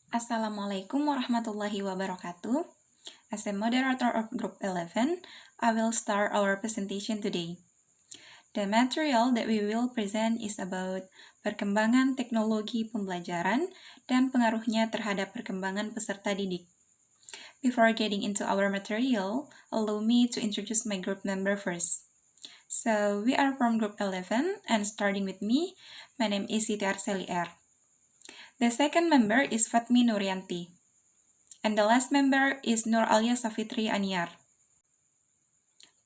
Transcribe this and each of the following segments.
Assalamualaikum warahmatullahi wabarakatuh. As a moderator of Group 11, I will start our presentation today. The material that we will present is about perkembangan teknologi pembelajaran dan pengaruhnya terhadap perkembangan peserta didik. Before getting into our material, allow me to introduce my group member first. So, we are from Group 11, and starting with me, my name is Siti Arseli R. The second member is Fatmi Nuryanti. And the last member is Nur Alia Safitri Aniar.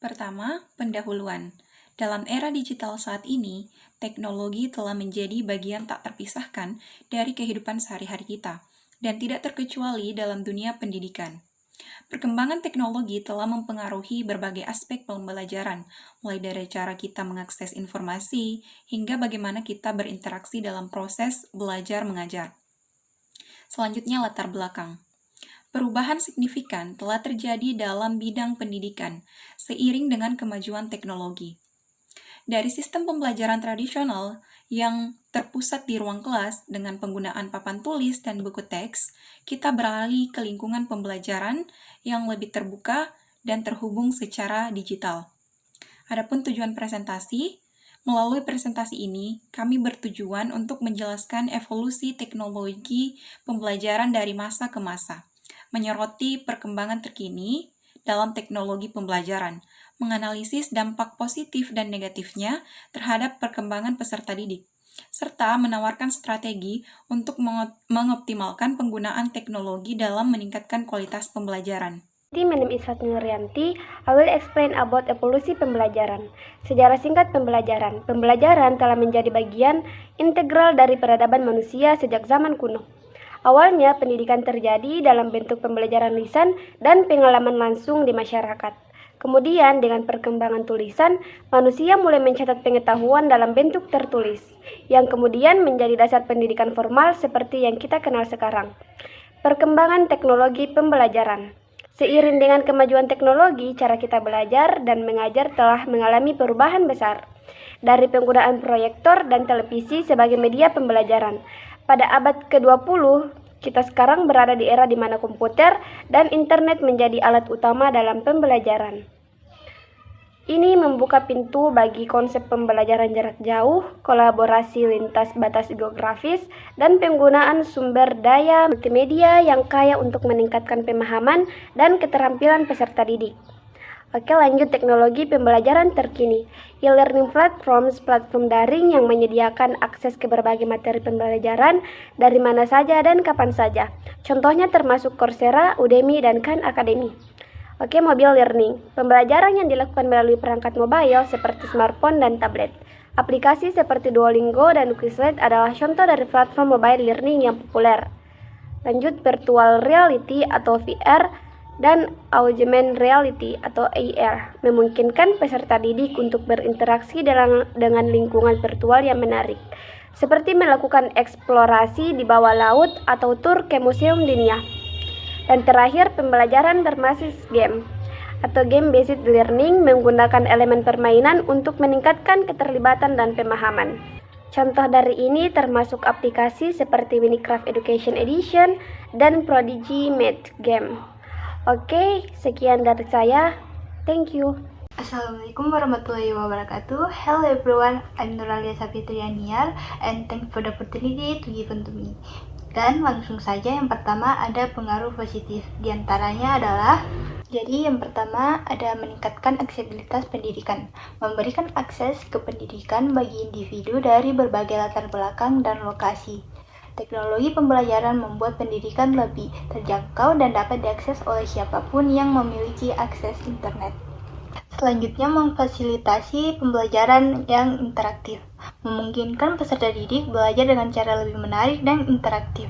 Pertama, pendahuluan. Dalam era digital saat ini, teknologi telah menjadi bagian tak terpisahkan dari kehidupan sehari-hari kita, dan tidak terkecuali dalam dunia pendidikan. Perkembangan teknologi telah mempengaruhi berbagai aspek pembelajaran, mulai dari cara kita mengakses informasi, hingga bagaimana kita berinteraksi dalam proses belajar mengajar. Selanjutnya, latar belakang. Perubahan signifikan telah terjadi dalam bidang pendidikan seiring dengan kemajuan teknologi. Dari sistem pembelajaran tradisional yang terpusat di ruang kelas dengan penggunaan papan tulis dan buku teks, kita beralih ke lingkungan pembelajaran yang lebih terbuka dan terhubung secara digital. Adapun tujuan presentasi, melalui presentasi ini, kami bertujuan untuk menjelaskan evolusi teknologi pembelajaran dari masa ke masa, menyoroti perkembangan terkini dalam teknologi pembelajaran, menganalisis dampak positif dan negatifnya terhadap perkembangan peserta didik, serta menawarkan strategi untuk mengoptimalkan penggunaan teknologi dalam meningkatkan kualitas pembelajaran. My name is Fatmi Nuryanti. I will explain about evolusi pembelajaran. Sejarah singkat pembelajaran. Pembelajaran telah menjadi bagian integral dari peradaban manusia sejak zaman kuno. Awalnya, pendidikan terjadi dalam bentuk pembelajaran lisan dan pengalaman langsung di masyarakat. Kemudian, dengan perkembangan tulisan, manusia mulai mencatat pengetahuan dalam bentuk tertulis, yang kemudian menjadi dasar pendidikan formal seperti yang kita kenal sekarang. Perkembangan teknologi pembelajaran. Seiring dengan kemajuan teknologi, cara kita belajar dan mengajar telah mengalami perubahan besar. Dari penggunaan proyektor dan televisi sebagai media pembelajaran, pada abad ke-20, kita sekarang berada di era di mana komputer dan internet menjadi alat utama dalam pembelajaran. Ini membuka pintu bagi konsep pembelajaran jarak jauh, kolaborasi lintas batas geografis, dan penggunaan sumber daya multimedia yang kaya untuk meningkatkan pemahaman dan keterampilan peserta didik. Oke, lanjut teknologi pembelajaran terkini. E-learning platforms, platform daring yang menyediakan akses ke berbagai materi pembelajaran dari mana saja dan kapan saja. Contohnya termasuk Coursera, Udemy, dan Khan Academy. Oke, mobile learning. Pembelajaran yang dilakukan melalui perangkat mobile seperti smartphone dan tablet. Aplikasi seperti Duolingo dan Quizlet adalah contoh dari platform mobile learning yang populer. Lanjut, virtual reality atau VR dan augmented reality atau AR memungkinkan peserta didik untuk berinteraksi dengan lingkungan virtual yang menarik, seperti melakukan eksplorasi di bawah laut atau tur ke museum dunia. Dan terakhir, pembelajaran berbasis game atau game-based learning menggunakan elemen permainan untuk meningkatkan keterlibatan dan pemahaman. Contoh dari ini termasuk aplikasi seperti Minecraft Education Edition dan Prodigy Math Game. Oke, sekian dari saya. Thank you. Assalamualaikum warahmatullahi wabarakatuh. Hello everyone, I'm Nur Alia Safitri Aniar and thanks for the opportunity to given to me. Dan langsung saja, yang pertama ada pengaruh positif. Di antaranya adalah, jadi yang pertama ada meningkatkan aksesibilitas pendidikan, memberikan akses ke pendidikan bagi individu dari berbagai latar belakang dan lokasi. Teknologi pembelajaran membuat pendidikan lebih terjangkau dan dapat diakses oleh siapapun yang memiliki akses internet. Selanjutnya, memfasilitasi pembelajaran yang interaktif, memungkinkan peserta didik belajar dengan cara lebih menarik dan interaktif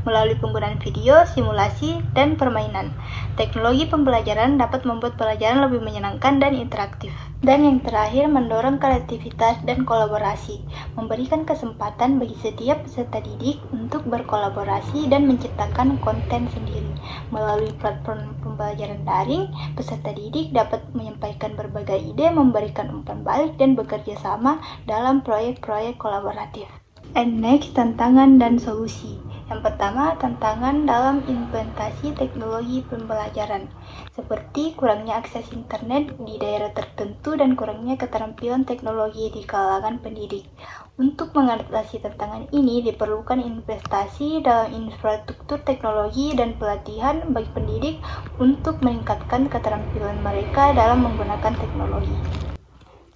melalui penggunaan video, simulasi, dan permainan. Teknologi pembelajaran dapat membuat pelajaran lebih menyenangkan dan interaktif. Dan yang terakhir, mendorong kreativitas dan kolaborasi, memberikan kesempatan bagi setiap peserta didik untuk berkolaborasi dan menciptakan konten sendiri. Melalui platform pembelajaran daring, peserta didik dapat menyampaikan berbagai ide, memberikan umpan balik, dan bekerja sama dalam proyek-proyek kolaboratif. And next, tantangan dan solusi. Yang pertama, tantangan dalam implementasi teknologi pembelajaran, seperti kurangnya akses internet di daerah tertentu dan kurangnya keterampilan teknologi di kalangan pendidik. Untuk mengatasi tantangan ini, diperlukan investasi dalam infrastruktur teknologi dan pelatihan bagi pendidik untuk meningkatkan keterampilan mereka dalam menggunakan teknologi.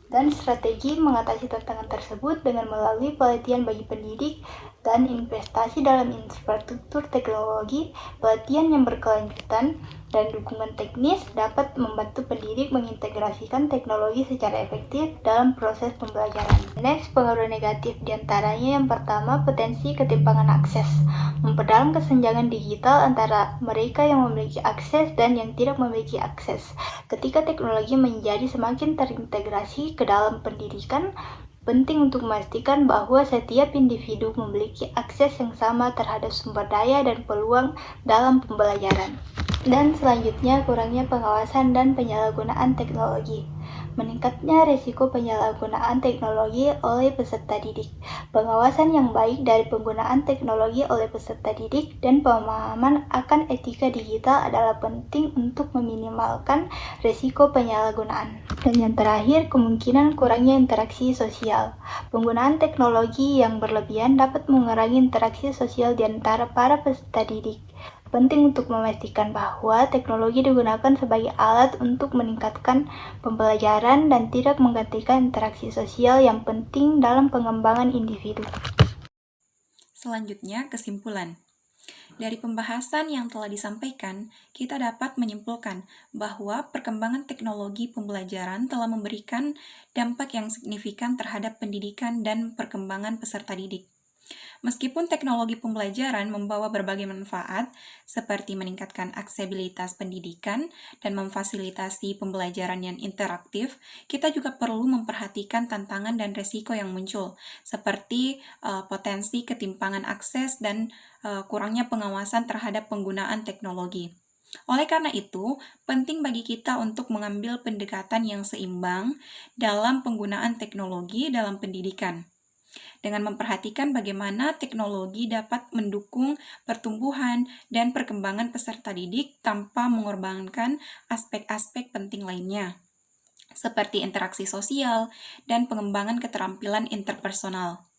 Dan strategi mengatasi tantangan tersebut dengan melalui pelatihan bagi pendidik dan investasi dalam infrastruktur teknologi, pelatihan yang berkelanjutan, dan dukungan teknis dapat membantu pendidik mengintegrasikan teknologi secara efektif dalam proses pembelajaran. Next, pengaruh negatif diantaranya yang pertama, potensi ketimpangan akses. Memperdalam kesenjangan digital antara mereka yang memiliki akses dan yang tidak memiliki akses. Ketika teknologi menjadi semakin terintegrasi ke dalam pendidikan, penting untuk memastikan bahwa setiap individu memiliki akses yang sama terhadap sumber daya dan peluang dalam pembelajaran. Dan selanjutnya, kurangnya pengawasan dan penyalahgunaan teknologi. Meningkatnya risiko penyalahgunaan teknologi oleh peserta didik. Pengawasan yang baik dari penggunaan teknologi oleh peserta didik dan pemahaman akan etika digital adalah penting untuk meminimalkan risiko penyalahgunaan. Dan yang terakhir, kemungkinan kurangnya interaksi sosial. Penggunaan teknologi yang berlebihan dapat mengurangi interaksi sosial di antara para peserta didik. Penting untuk memastikan bahwa teknologi digunakan sebagai alat untuk meningkatkan pembelajaran dan tidak menggantikan interaksi sosial yang penting dalam pengembangan individu. Selanjutnya, kesimpulan. Dari pembahasan yang telah disampaikan, kita dapat menyimpulkan bahwa perkembangan teknologi pembelajaran telah memberikan dampak yang signifikan terhadap pendidikan dan perkembangan peserta didik. Meskipun teknologi pembelajaran membawa berbagai manfaat, seperti meningkatkan aksesibilitas pendidikan dan memfasilitasi pembelajaran yang interaktif, kita juga perlu memperhatikan tantangan dan risiko yang muncul, seperti potensi ketimpangan akses dan kurangnya pengawasan terhadap penggunaan teknologi. Oleh karena itu, penting bagi kita untuk mengambil pendekatan yang seimbang dalam penggunaan teknologi dalam pendidikan, dengan memperhatikan bagaimana teknologi dapat mendukung pertumbuhan dan perkembangan peserta didik tanpa mengorbankan aspek-aspek penting lainnya, seperti interaksi sosial dan pengembangan keterampilan interpersonal.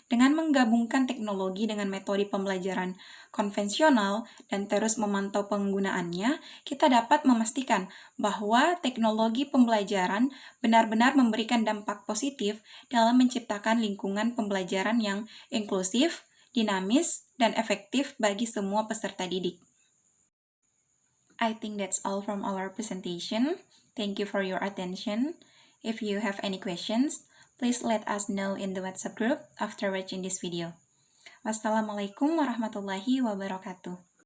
Dengan menggabungkan teknologi dengan metode pembelajaran konvensional dan terus memantau penggunaannya, kita dapat memastikan bahwa teknologi pembelajaran benar-benar memberikan dampak positif dalam menciptakan lingkungan pembelajaran yang inklusif, dinamis, dan efektif bagi semua peserta didik. I think that's all from our presentation. Thank you for your attention. If you have any questions, please let us know in the WhatsApp group after watching this video. Wassalamualaikum warahmatullahi wabarakatuh.